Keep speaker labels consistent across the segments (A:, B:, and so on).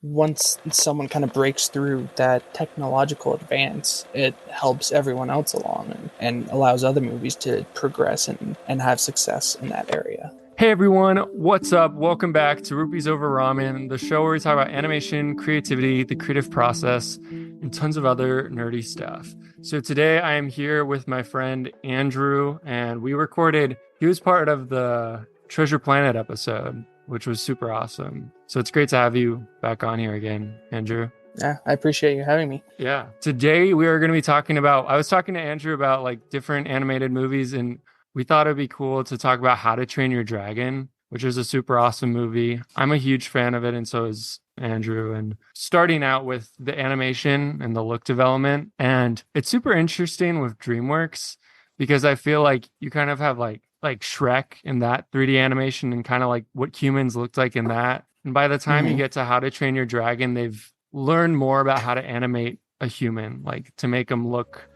A: once someone kind of breaks through that technological advance, it helps everyone else along and allows other movies to progress and have success in that area.
B: Hey everyone, what's up? Welcome back to Rupees Over Ramen, the show where we talk about animation, creativity, the creative process, and tons of other nerdy stuff. So today I am here with my friend Andrew, and he was part of the Treasure Planet episode, which was super awesome. So it's great to have you back on here again, Andrew.
A: Yeah, I appreciate you having me.
B: Yeah. Today we are going to be I was talking to Andrew about like different animated movies, and we thought it'd be cool to talk about How to Train Your Dragon, which is a super awesome movie. I'm a huge fan of it, and so is Andrew. And starting out with the animation and the look development, and it's super interesting with DreamWorks because I feel like you kind of have like Shrek in that 3D animation and kind of like what humans looked like in that. And by the time you
A: Mm-hmm.
B: get to How to Train Your Dragon, they've learned more about how to animate a human, like to make them look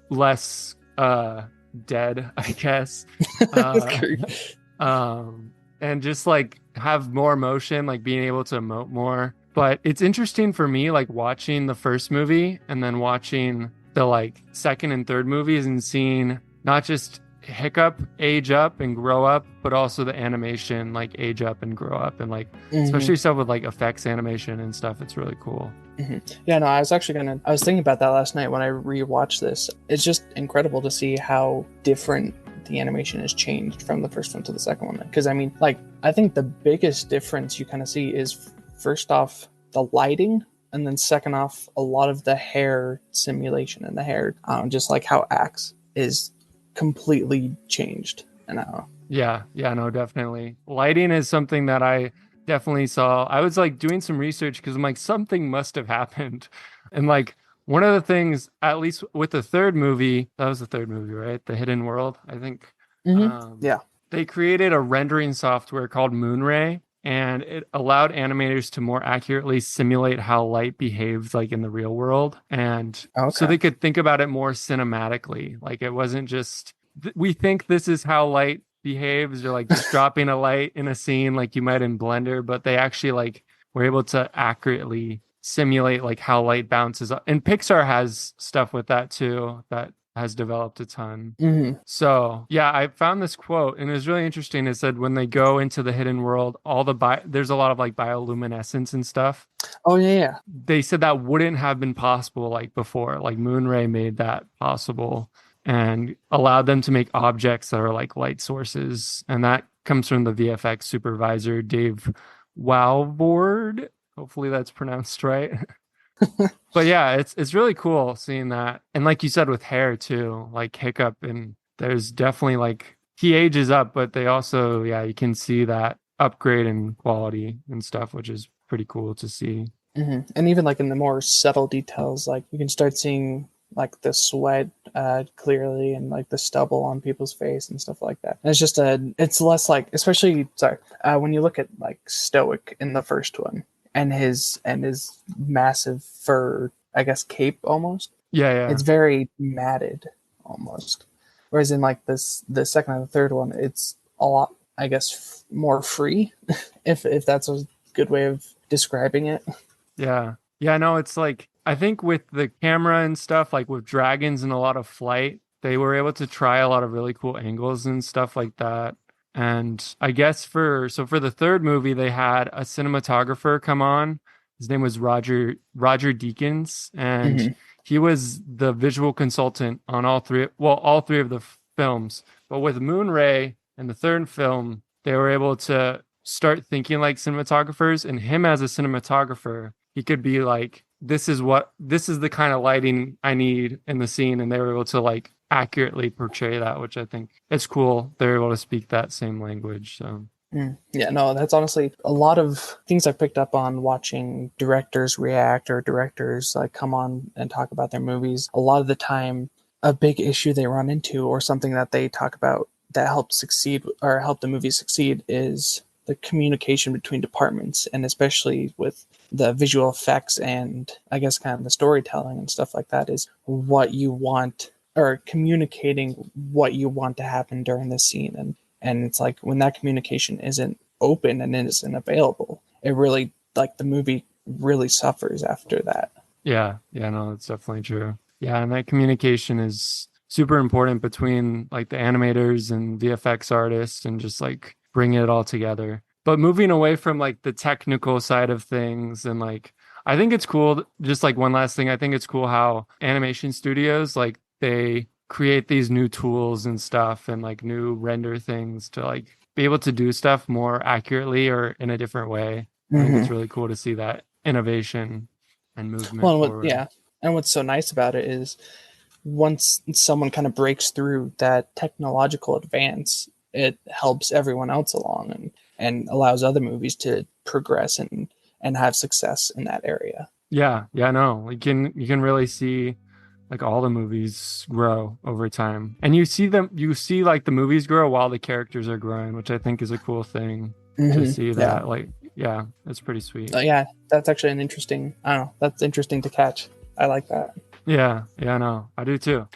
B: less dead, I guess. Uh and just like have more motion, like being able to emote more. But it's interesting for me, like watching the first movie and then watching the like second and third movies and seeing not just Hiccup age up and grow up, but also the animation like age up and grow up, and like
A: Mm-hmm.
B: especially stuff with like effects animation and stuff. It's really cool.
A: Mm-hmm. Yeah, no, I was thinking about that last night when I rewatched this. It's just incredible to see how different the animation has changed from the first one to the second one. Because, I mean, like, I think the biggest difference you kind of see is first off, the lighting, and then second off, a lot of the hair simulation and the hair, just like how Axe is completely changed. And
B: Yeah, no, definitely. Lighting is something that I definitely saw. I was like doing some research because I'm like, something must have happened. And like one of the things, at least with the third movie, that was the third movie, right? The Hidden World, I think.
A: mm-hmm.
B: Um,
A: Yeah.
B: they created a rendering software called Moonray, and it allowed animators to more accurately simulate how light behaves like in the real world. And so
A: Okay.
B: they could think about it more cinematically. Like it wasn't just we think this is how light behaves, or like just dropping a light in a scene like you might in Blender, but they actually like were able to accurately simulate like how light bounces up. And Pixar has stuff with that too that has developed a ton.
A: Mm-hmm.
B: So yeah, I found this quote and it was really interesting. It said when they go into the hidden world, there's a lot of like bioluminescence and stuff.
A: Oh, yeah, yeah.
B: They said that wouldn't have been possible like before. Like Moonray made that possible and allowed them to make objects that are like light sources. And that comes from the VFX supervisor, Dave Walvord. Hopefully that's pronounced right. But yeah, it's really cool seeing that. And like you said with hair too, like Hiccup, and there's definitely like he ages up, but they also, yeah, you can see that upgrade in quality and stuff, which is pretty cool to see.
A: And even like in the more subtle details, like you can start seeing like the sweat clearly and like the stubble on people's face and stuff like that. And it's less like, especially sorry, when you look at like Stoic in the first one and his massive fur, I guess cape almost.
B: Yeah, yeah.
A: It's very matted almost. Whereas in like the second and the third one, it's a lot, I guess, more free, if that's a good way of describing it.
B: Yeah. Yeah, no, it's like I think with the camera and stuff, like with dragons and a lot of flight, they were able to try a lot of really cool angles and stuff like that. And I guess for the third movie, they had a cinematographer come on. His name was Roger Deakins, and
A: Hmm.
B: he was the visual consultant on all three of the films. But with Moonray and the third film, they were able to start thinking like cinematographers, and him as a cinematographer, he could be like, this is the kind of lighting I need in the scene, and they were able to like accurately portray that, which I think it's cool. They're able to speak that same language. So
A: Yeah, no, that's honestly a lot of things I picked up on watching directors react or directors like come on and talk about their movies. A lot of the time, a big issue they run into or something that they talk about that helped succeed or help the movie succeed is the communication between departments, and especially with the visual effects and I guess kind of the storytelling and stuff like that is what you want or communicating what you want to happen during the scene. And it's like when that communication isn't open and isn't available, it really like the movie really suffers after that.
B: Yeah, yeah, no, that's definitely true. Yeah, and that communication is super important between like the animators and VFX artists and just like bringing it all together. But moving away from like the technical side of things and like I think it's cool, just like one last thing, I think it's cool how animation studios like they create these new tools and stuff and like new render things to like be able to do stuff more accurately or in a different way. I think it's
A: Hmm.
B: really cool to see that innovation and movement
A: Well, and
B: forward.
A: and what's so nice about it is once someone kind of breaks through that technological advance, it helps everyone else along and allows other movies to progress and have success in that area.
B: Yeah, yeah, no, you can really see like all the movies grow over time, and you see like the movies grow while the characters are growing, which I think is a cool thing to
A: Hmm.
B: see.
A: Yeah.
B: That like, yeah, that's pretty sweet.
A: Yeah, that's actually an interesting. I don't know. That's interesting to catch. I like that.
B: Yeah, yeah, no, I do too.